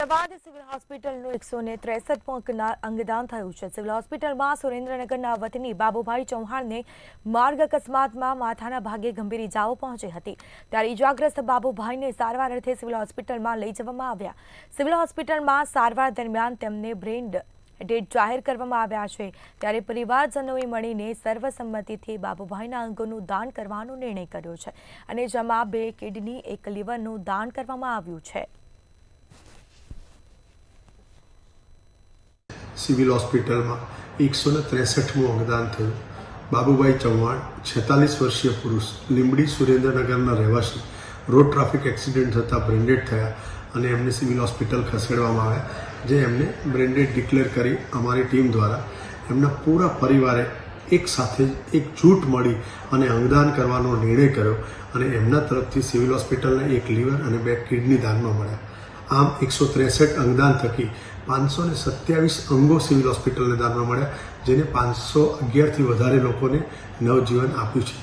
Ahmedabad civil હોસ્પિટલનું 163 અંગદાન થયું છે। સિવિલ હોસ્પિટલમાં સુરેન્દ્રનગરના વતની બાબુભાઈ ચૌહાણને માર્ગ અકસ્માતમાં માથાના ભાગે ગંભીર ઇજાઓ પહોંચી હતી, ત્યારે ઇજાગ્રસ્ત બાબુભાઈને સારવાર અર્થે સિવિલ હોસ્પિટલમાં લઈ જવામાં આવ્યા। સિવિલ હોસ્પિટલમાં સારવાર દરમિયાન તેમને બ્રેન ડેડ જાહેર કરવામાં આવ્યા છે, ત્યારે પરિવારજનોએ મળીને સર્વસંમતિથી બાબુભાઈના અંગોનું દાન કરવાનો નિર્ણય કર્યો છે અને જેમાં 2 કિડની 1 લીવરનું દાન કરવામાં આવ્યું છે। સિવિલ હોસ્પિટલમાં 163મું અંગદાન થયું। બાબુભાઈ ચૌહાણ 46 વર્ષીય પુરુષ, લીંબડી સુરેન્દ્રનગરના રહેવાસી, રોડ ટ્રાફિક એક્સિડન્ટ થતાં બ્રેન્ડેડ થયા અને એમને સિવિલ હોસ્પિટલ ખસેડવામાં આવ્યા, જે એમને બ્રેન્ડેડ ડિક્લેર કરી અમારી ટીમ દ્વારા એમના પૂરા પરિવારે એક સાથે એકજૂટ મળી અને અંગદાન કરવાનો નિર્ણય કર્યો અને એમના તરફથી સિવિલ હોસ્પિટલને 1 લીવર અને 2 કિડની દાનમાં મળ્યા। આમ 163 અંગદાન થકી 527 અંગો સિવિલ હોસ્પિટલને દાનમાં મળ્યા, જેને 511થી વધારે લોકોને નવજીવન આપ્યું છે।